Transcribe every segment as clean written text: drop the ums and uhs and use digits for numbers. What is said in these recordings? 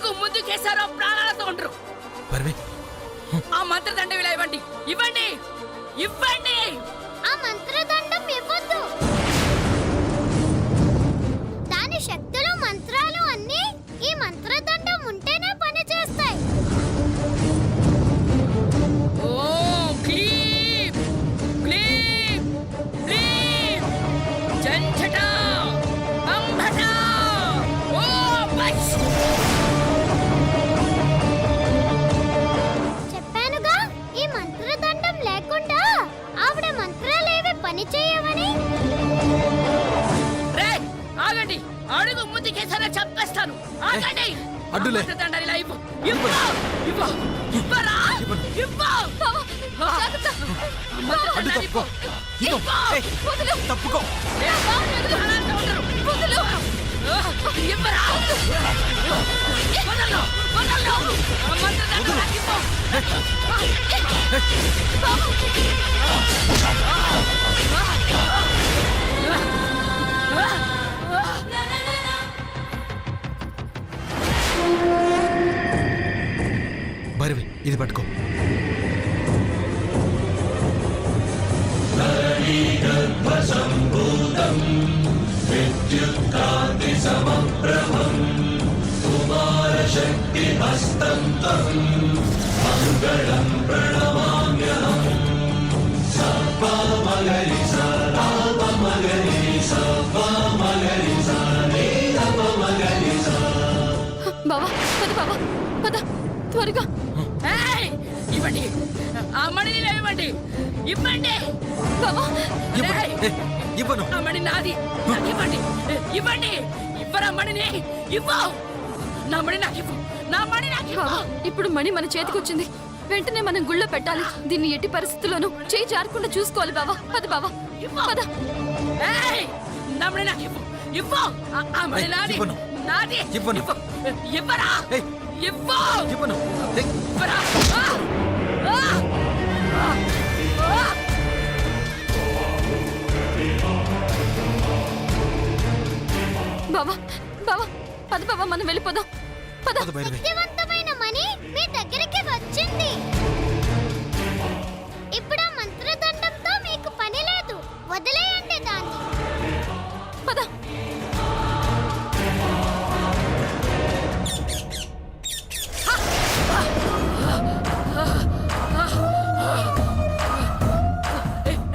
అడుగు ముందుకేసారో ప్రాణాలతో ఉండరు. ఆ మంత్రదండం ఇలా ఇవ్వండి, ఇవ్వండి, ఇవ్వండి. ఆ మంత్రదండం ఇవ్వద్దు. దాని శక్తులు మంత్రాలు అన్నీ ఈ మంత్రదండం ఉంటేనే పని చేస్తాయి. ఓం క్లీం క్లీం క్లీం జంఝట అంభట ఓం బష్. చెప్పానుగా ఈ మంత్రదండం లేకుండా ఆవిడ మంత్రాలేవి పని చేయవని. రేయ్ ఆగండి, అడుగు ముందుకేసారో చంపేస్తాను. ఆగండి. అడ్డులే. మంత్రదండం ఇలా ఇవ్వు, ఇవ్వు, ఇవ్వు, ఇవ్వరా, ఇవ్వు. అడ్డు తప్పుకో. తప్పుకో. భైరవి ఇది పట్టుకో. బావా పద, బావా పద త్వరగా. ఏయ్, ఇవ్వండి, ఆ మణిని ఇవ్వండి, ఇవ్వండి. బావా ఇవ్వను. ఆ మణి నాది, నాకు ఇవ్వండి, ఇవ్వండి. ఇవ్వరా మణిని, ఇవ్వు. నా మణి నాకు ఇవ్వు, నా మణి నాకు ఇవ్వు. బావా ఇప్పుడు మణి మన చేతికి వచ్చింది, వెంటనే మనం గుళ్ళో పెట్టాలి. దీన్ని ఎట్టి పరిస్థితుల్లోనూ చేయి జారకుండా చూసుకోవాలి. బావా పద, బావా పద. ఏయ్, నా మణి నాకు ఇవ్వు, ఇవ్వు. ఆ మణి నాది, నాది. ఇవ్వను. ఇవ్వరా, ఇవ్వు. ఇవ్వను. ఇవ్వరా. బావా బావా పద బావా, మనం వెళ్ళిపోదాం పద. శక్తివంతమైన మణి మీ దగ్గరికి వచ్చింది. ఇప్పుడు ఆ మంత్రదండంతో మీకు పని లేదు, వదిలేయండి దాన్ని. పద.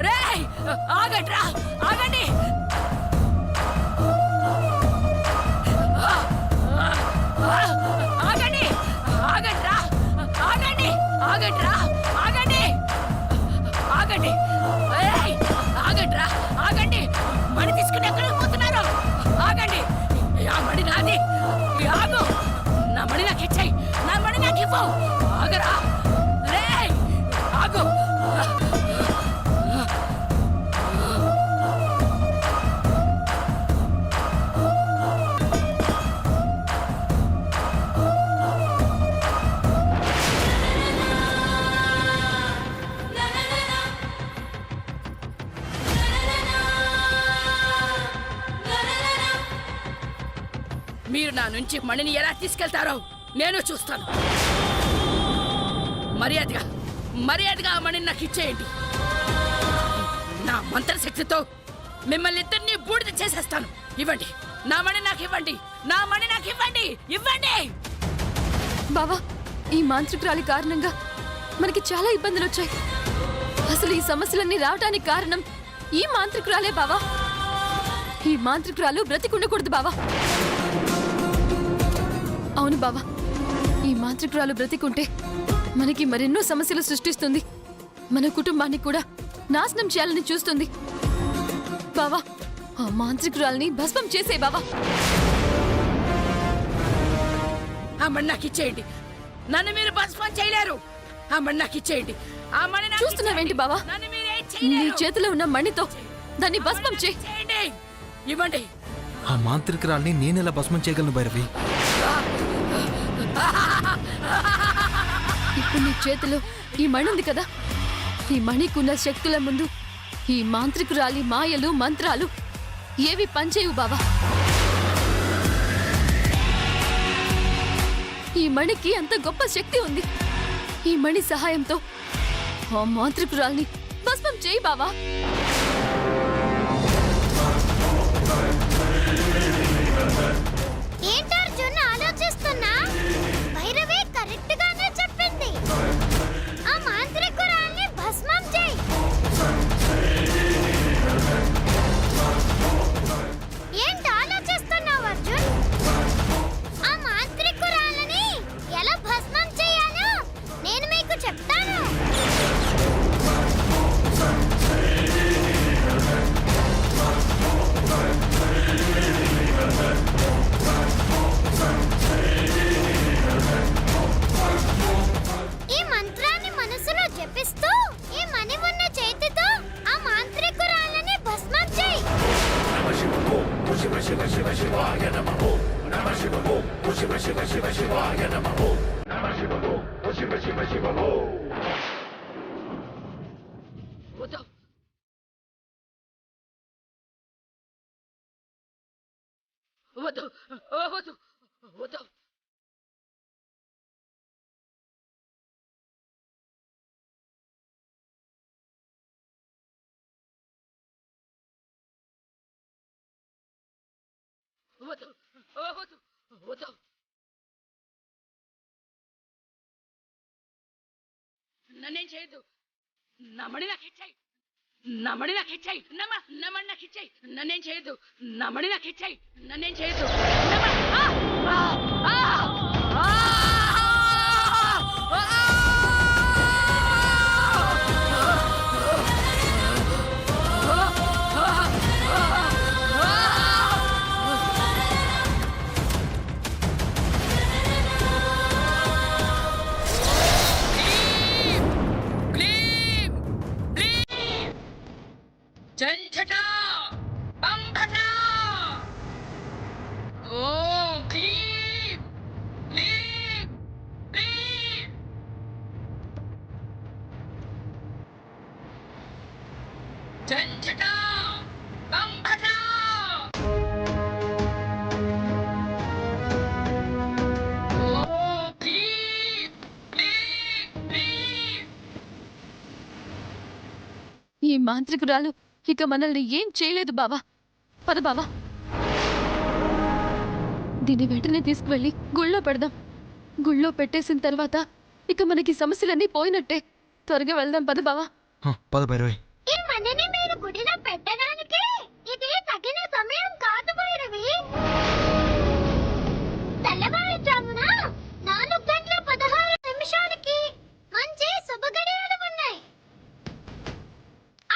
రేయ్, ఆగండ్రా, ఆగండి. ఆగండి, ఆగండ్రా, ఆగండి, ఆగండ్రా, ఆగండి, ఆగండి. ఏయ్, ఆగండ్రా, ఆగండి. మణి తీసుకుని ఎక్కడికి పోతున్నారు? ఆగండి. ఆ మణి నాది, ఆగు. నా మణి నాకు ఇచ్చాయి, నా మణి నాకు ఇవ్వు. ఆగరా. రేయ్, ఆగు. మీరు నా నుంచి మణిని ఎలా తీసుకెళ్తారో నేను చూస్తాను. మర్యాదగా మర్యాదగా ఆ మణిని నాకు ఇచ్చేయండి. నా మంత్రశక్తితో మిమ్మల్ని ఇద్దరిని బూడిద చేసేస్తాను. ఇవ్వండి, నా మణి నాకు ఇవ్వండి, నా మణి నాకు ఇవ్వండి, ఇవ్వండి. బావా ఈ మాంత్రికురాలి కారణంగా మనకి చాలా ఇబ్బందులు వచ్చాయి. అసలు ఈ సమస్యలన్నీ రావడానికి కారణం ఈ మాంత్రికురాలే బావా. ఈ మాంత్రికురాలు బ్రతికుండకూడదు బావా. అవును బావా, ఈ మాంత్రికురాలు బ్రతికుంటే మనకి మరెన్నో సమస్యలు సృష్టిస్తుంది. మన కుటుంబాన్ని కూడా నాశనం చేయాలని చూస్తుంది. బావా ఆ మాంత్రికురాల్ని భస్మం చేసే బావా. ఆ మణి నాకు ఇచ్చేయండి, నన్ను మీరు భస్మం చేయలేరు. ఆ మణి నాకు ఇచ్చేయండి. ఆ మణి నాకు చూస్తున్నావేంటి బావా? నన్ను మీరేం నీ చేయలేరు. చేతిలో ఉన్న మణితో దాన్ని భస్మం చేయి. చేయండి, ఇవ్వండి. ఆ మాంత్రికురాల్ని నేనెలా భస్మం చేయగలను భైరవి? ఇప్పుడు నీ చేతిలో ఈ మణి ఉంది కదా, ఈ మణికున్న శక్తుల ముందు ఈ మాంత్రికురాలి మాయలు మంత్రాలు ఏవి పనిచేయవు బావా. ఈ మణికి అంత గొప్ప శక్తి ఉంది. ఈ మణి సహాయంతో ఆ మాంత్రికురాల్ని భస్మం చేయి బావా. ఏంటర్జున్ ఆలోచిస్తున్నా? భైరవి కరెక్ట్ గానే చెప్పింది. ఆ మాంత్రికురాల్ని భస్మం చేయి. ఏంటి ఆలోచిస్తున్నావు అర్జున్? ఆ మాంత్రికురాలని ఎలా భస్మం చేయాలో నేను మీకు చెప్తాను. ఈ మంత్రాన్ని మనసులో జపిస్తూ ఈ మణి ఉన్న చేతితో ఆ మాంత్రికురాలని భస్మం చేయి. వద్దు. వద్దు. వద్దు. వద్దు. వద్దు. వద్దు. వద్దు. నన్నేం చేయొద్దు. నా మణి నాకు ఇచ్చాయి. నా మణి నాకు ఇచ్చాయి. నా మణి నాకు ఇచ్చాయి. నన్నేం చేయొద్దు. నా మణి నాకు ఇచ్చాయి. నన్నేం చేయొద్దు. జంఝట బంభట ఓం క్లీం క్లీం క్లీం. జంఝట బంభట ఓం క్లీం క్లీం క్లీం. ఈ మాంత్రికురాలు ఇక మనల్ని ఏం చేయలేదు బావా. పద బావా, దీన్ని వెంటనే తీసుకువెళ్ళి గుళ్ళో పెడదాం. గుళ్ళో పెట్టేసిన తర్వాత ఇక మనకి సమస్యలన్నీ పోయినట్టే. త్వరగా వెళ్దాం పద బావా. పద భైరవి. ఈ మణిని మీరు గుడిలో పెట్టడానికి ఇది తగిన సమయం కాదు భైరవి. తెల్లవారుజామున 4:16 మంచి శుభగడియలు ఉన్నాయి.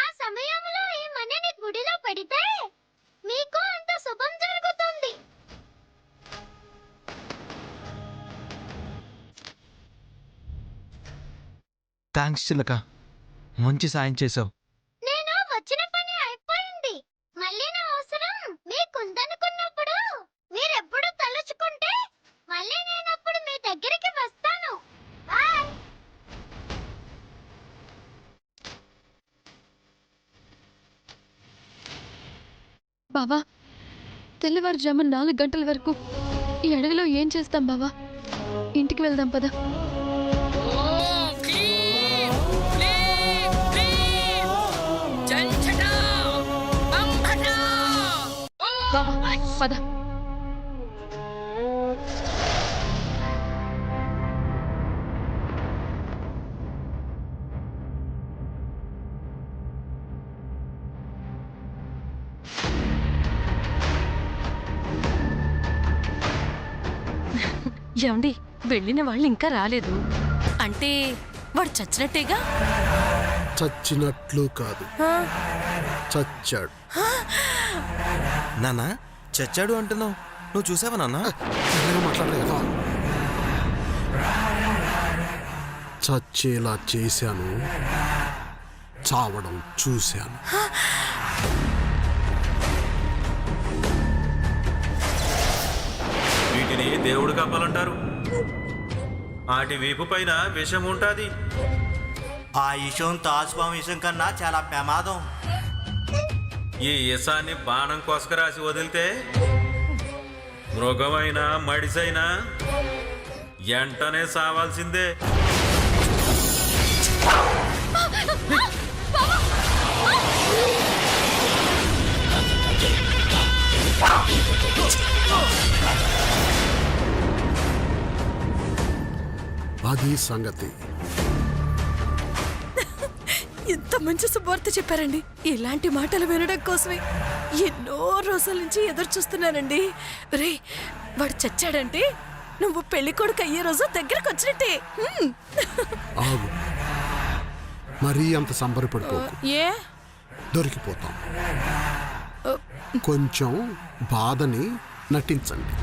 ఆ సమయంలో ఈ మణిని గుడిలో పెడితే మీకు అంత శుభం జరుగుతుంది. థ్యాంక్స్ చిలక, మంచి సాయం చేసావు. నేను వచ్చిన పని అయిపోయింది. మళ్ళీ నా అవసరం మీకుందనుకున్నప్పుడు మీరెప్పుడు తలుచుకుంటే మళ్ళీ నేనప్పుడు మీ దగ్గరికి వస్తాను. బాయ్. బావా, తెల్లవారుజామున 4 గంటల వరకు ఈ అడవిలో ఏం చేస్తాం బావా? ఇంటికి వెళ్దాం పద. ఓం క్లీం క్లీం క్లీం. జంఝట బంభట. బావా పద. ఏమండి, వెళ్ళిన వాళ్ళు ఇంకా రాలేదు. అంటే వాడు చచ్చినట్టేగా? చచ్చినట్లు కాదు, చచ్చాడు. నాన్న చచ్చాడు అంటున్నావు, నువ్వు చూసావా నాన్న? మాట్లాడలే కదా. చచ్చేలా చేశాను, చావడం చూశాను. వీటిని దేవుడు కప్పలంటారు. వాటి వీపు పైన విషం ఉంటుంది. ఆ విషం తాసుపాము విషం కన్నా చాలా ప్రమాదం. ఈ ఇసాన్ని బాణం కొసకరాసి వదిలితే మృగమైనా మడిసైనా ఎంటనే సావాల్సిందే. అది సంగతి. ఇంత మంచి శుభవార్త చెప్పారండి. ఇలాంటి మాటలు వినడం కోసమే ఎన్నో రోజుల నుంచి ఎదురు చూస్తున్నానండి. రే, వాడు చచ్చాడంటే నువ్వు పెళ్లి కొడుకు అయ్యే రోజు దగ్గరకు వచ్చినట్టే. ఆగు, మరీ అంత సంబరపడిపోకు. ఏ దొరికిపోతాం. కొంచెం బాధని నటించండి.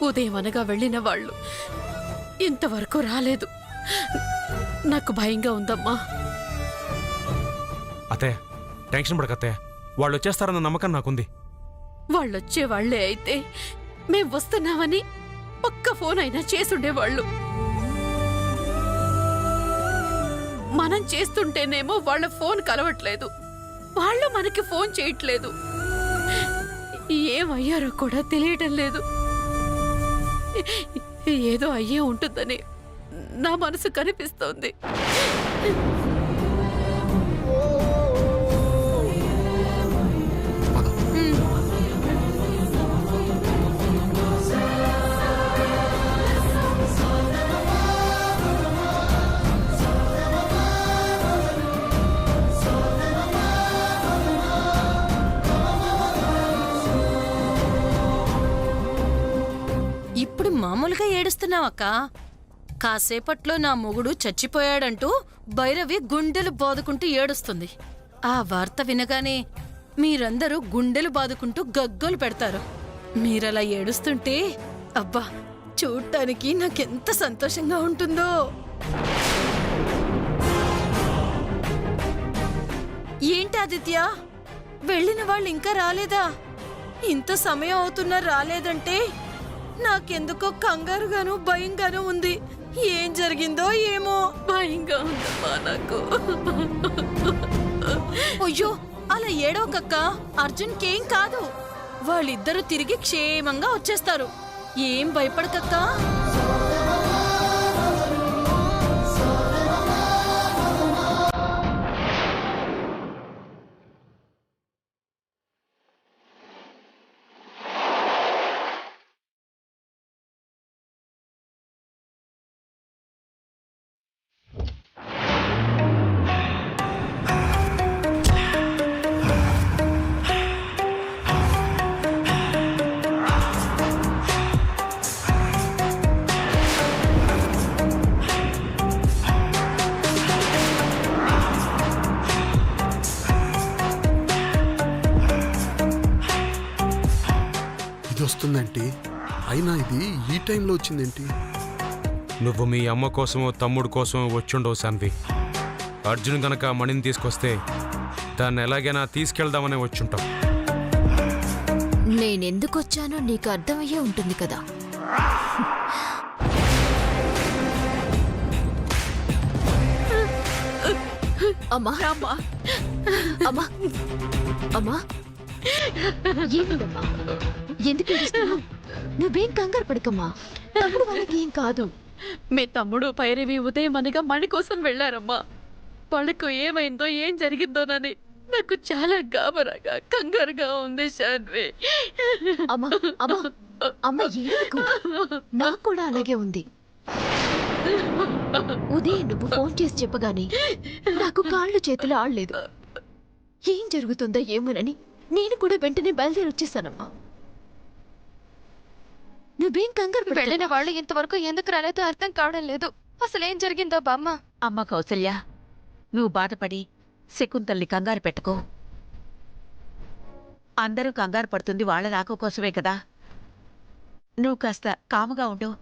ఉదయం అనగా వెళ్ళిన వాళ్ళు ఇంతవరకు రాలేదు. నాకు భయంగా ఉందమ్మా. అతే టెన్షన్ పడకతే, వాళ్ళు వచ్చేస్తారన్న నమ్మకం నాకుంది. వాళ్ళొచ్చే వాళ్లే అయితే మేం వస్తున్నామని ఒక్క ఫోన్ అయినా చేసుండేవాళ్ళు. మనం చేస్తుంటేనేమో వాళ్ళ ఫోన్ కలవట్లేదు, వాళ్ళు మనకి ఫోన్ చేయట్లేదు. ఏమయ్యారో కూడా తెలియటం లేదు. ఏదో అయ్యే ఉంటుందని నా మనసు కనిపిస్తోంది. ఇప్పుడు మామూలుగా ఏడుస్తున్నావక్క. కాసేపట్లో నా మొగుడు చచ్చిపోయాడంటూ భైరవి గుండెలు బాదుకుంటూ ఏడుస్తుంది. ఆ వార్త వినగానే మీరందరూ గుండెలు బాదుకుంటూ గగ్గోలు పెడతారు. మీరలా ఏడుస్తుంటే అబ్బా, చూడటానికి నాకెంత సంతోషంగా ఉంటుందో. ఏంటి ఆదిత్య, వెళ్ళిన వాళ్ళు ఇంకా రాలేదా? ఇంత సమయం అవుతున్నా రాలేదంటే నాకెందుకో కంగారుగాను భయంగాను ఉంది. ఏం జరిగిందో ఏమో భయంగా ఉందమ్మా నాకు. అయ్యో, అలా ఏడవకక్క. అర్జున్కేం కాదు, వాళ్ళిద్దరూ తిరిగి క్షేమంగా వచ్చేస్తారు. ఏం భయపడకక్కా. వస్తుందేంటి? అయినా ఇది ఈ టైంలో వచ్చిందేంటి? నువ్వు మీ అమ్మ కోసమో తమ్ముడు కోసమో వచ్చుండవు శాన్వి. అర్జున్ గనక మణిని తీసుకొస్తే దాన్ని ఎలాగైనా తీసుకెళ్దామని వచ్చుంటాం. నేనెందుకొచ్చానో నీకు అర్థమయ్యే ఉంటుంది కదా. అమ్మా అమ్మా అమ్మా అమ్మా, ఏమిటమ్మా, ఎందుకు ఏడుస్తున్నావు? నువ్వేం కంగారు పడకమ్మా, తమ్ముడు వాళ్ళకి ఏం కాదు. మీ తమ్ముడు భైరవి ఉదయం అనగా మణి కోసం వెళ్లారమ్మా. వాళ్ళకు ఏమైందో ఏం జరిగిందోనని నాకు చాలా గాబరాగా కంగారుగా ఉంది శాన్వి. అమ్మా అమ్మా అమ్మ, ఏడుకు. నాకు కూడా అలాగే ఉంది. ఉదయం నువ్వు ఫోన్ చేసి చెప్పగానే నాకు కాళ్ళు చేతులు ఆడలేదు. ఏం జరుగుతుందో ఏమోనని నేను కూడా వెంటనే బయలుదేరి వచ్చేసానమ్మా. నువ్వేం కంగారు వెళ్ళిన వాళ్ళు ఇంతవరకు ఎందుకు రాలేదో అర్థం కావడం లేదు. అసలేం జరిగిందో బామ్మ. అమ్మ కౌసల్య, నువ్వు బాధపడి శకుంతల్ని కంగారు పెట్టుకో. అందరూ కంగారు పడుతుంది వాళ్ళ రాక కోసమే కదా. నువ్వు కాస్త కాముగా ఉండు.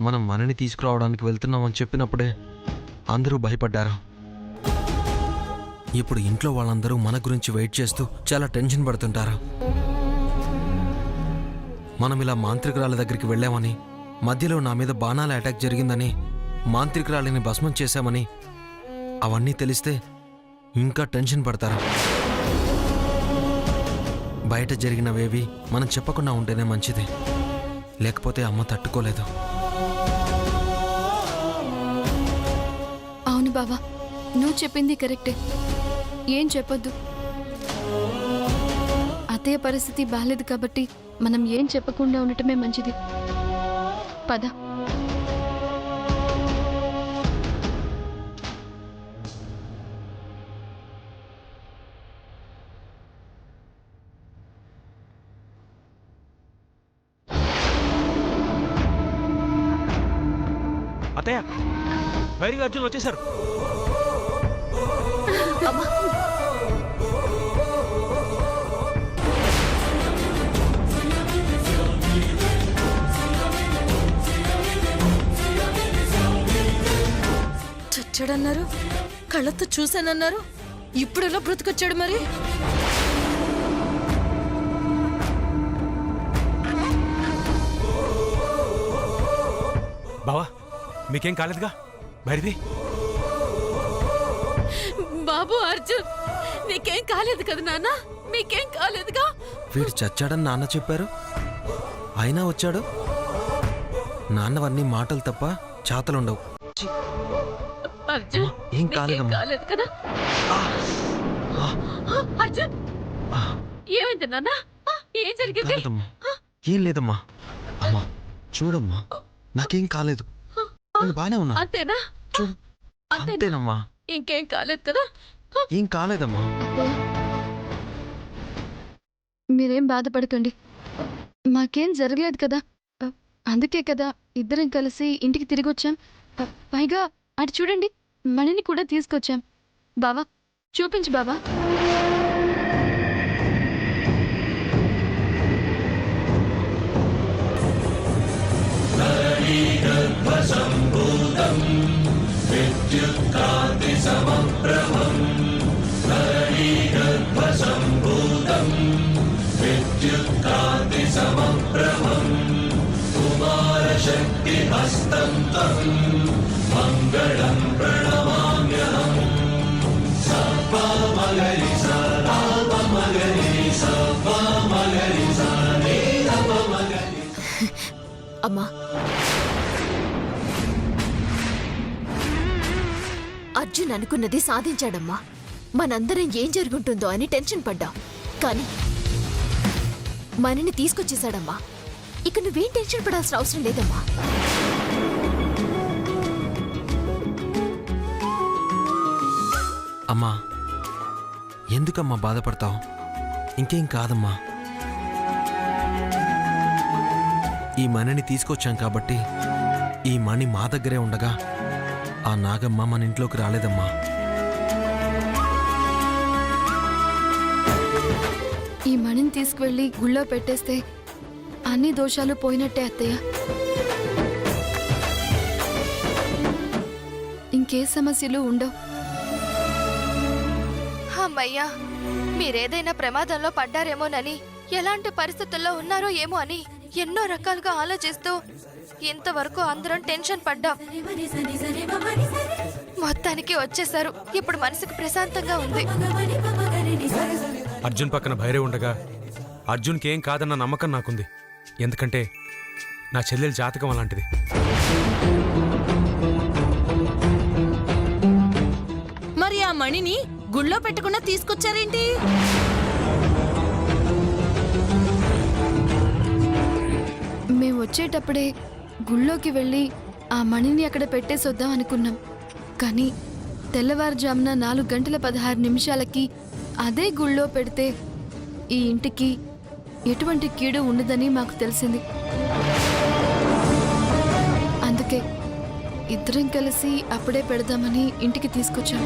మనం మనని తీసుకురావడానికి వెళ్తున్నామని చెప్పినప్పుడే అందరూ భయపడ్డారు. ఇప్పుడు ఇంట్లో వాళ్ళందరూ మన గురించి వెయిట్ చేస్తూ చాలా టెన్షన్ పడుతుంటారు. మనం ఇలా మాంత్రికురాల దగ్గరికి వెళ్ళామని, మధ్యలో నా మీద బాణాల అటాక్ జరిగిందని, మాంత్రికురాలిని భస్మం చేశామని అవన్నీ తెలిస్తే ఇంకా టెన్షన్ పడతారు. బయట జరిగినవేవి మనం చెప్పకుండా ఉంటేనే మంచిది, లేకపోతే అమ్మ తట్టుకోలేదు. అవును బావా, నువ్వు చెప్పింది కరెక్టే. ఏం చెప్పొద్దు. అత్తయ్య పరిస్థితి బాలేదు కాబట్టి మనం ఏం చెప్పకుండా ఉండటమే మంచిది. పద. అత్తయ్య, బయటికి అర్జున్ వచ్చేసారు. చచ్చాడన్నారు, కళ్ళతో చూశానన్నారు, ఇప్పుడు ఎలా బ్రతికొచ్చాడు మరి? బావా, మీకేం కాలేదుగా? భైరవి, బాబు అర్జున్, నీకేం కాలేదు కదా నాన్న? మీకేం కాలేదుగా? వీడు చచ్చాడని నాన్న చెప్పారు, అయినా వచ్చాడు. నాన్నవన్నీ మాటలు తప్ప చాతలుండవు. అర్జున్, ఏం కాలేదమ్మా. కాలేదు కదా? అర్జున్, ఏమైంది నాన్న? ఏం జరిగింది? కాలేదమ్మా, ఏం లేదమ్మా. అమ్మా చూడమ్మా, నాకేం కాలేదు, నేను బానే ఉన్నా. అంతేనా? చూడు, అంతేనమ్మా, ఇంకేం కాలేదు కదా? ఏం కాలేదమ్మా. మీరేం బాధపడకండి, మాకేం జరగలేదు కదా. అందుకే కదా ఇద్దరం కలిసి ఇంటికి తిరిగి వచ్చాం. పైగా అటు చూడండి, మణిని కూడా తీసుకొచ్చాం. బావా, చూపించు బావా. అమ్మా, అర్జున్ అనుకున్నది సాధించాడమ్మా. మనందరం ఏం జరుగుంటుందో అని టెన్షన్ పడ్డాం, కానీ మనని తీసుకొచ్చేసాడమ్మా. ఇక నువ్వేం టెన్షన్ పడాల్సిన అవసరం లేదమ్మా. అమ్మా, ఎందుకమ్మా బాధపడతావు? ఇంకేం కాదమ్మా. ఈ మణిని తీసుకొచ్చాం కాబట్టి ఈ మణి మా దగ్గరే ఉండగా ఆ నాగమ్మ మన ఇంట్లోకి రాలేదమ్మా. ఈ మణిని తీసుకువెళ్ళి గుళ్ళో పెట్టేస్తే అన్ని దోషాలు పోయినట్టే అత్తయ్య. ఇంకే సమస్యలు ఉండవు. అమ్మయ్యా, మీరేదైనా ప్రమాదంలో పడ్డారేమోనని, ఎలాంటి పరిస్థితుల్లో ఉన్నారో ఏమో అని ఎన్నో రకాలుగా ఆలోచిస్తూ ఇంతవరకు అందరం టెన్షన్ పడ్డాం. మొత్తానికి వచ్చేసారు. ఇప్పుడు మనసుకు ప్రశాంతంగా ఉంది. అర్జున్ పక్కన భైరవి ఉండగా అర్జున్కి ఏం కాదన్న నమ్మకం నాకుంది. ఎందుకంటే నా చెల్లెల జాతకం అలాంటిది. మరి ఆ మణిని గుళ్ళో పెట్టకుండా తీసుకొచ్చారేంటి? మేము వచ్చేటప్పుడే గుళ్ళోకి వెళ్ళి ఆ మణిని అక్కడ పెట్టేసొద్దాం అనుకున్నాం. కానీ తెల్లవారుజామున 4:16 అదే గుళ్ళో పెడితే ఈ ఇంటికి ఎటువంటి కీడు ఉండదని మాకు తెలిసింది. అందుకే ఇద్దరం కలిసి అప్పుడే పెడదామని ఇంటికి తీసుకొచ్చాం.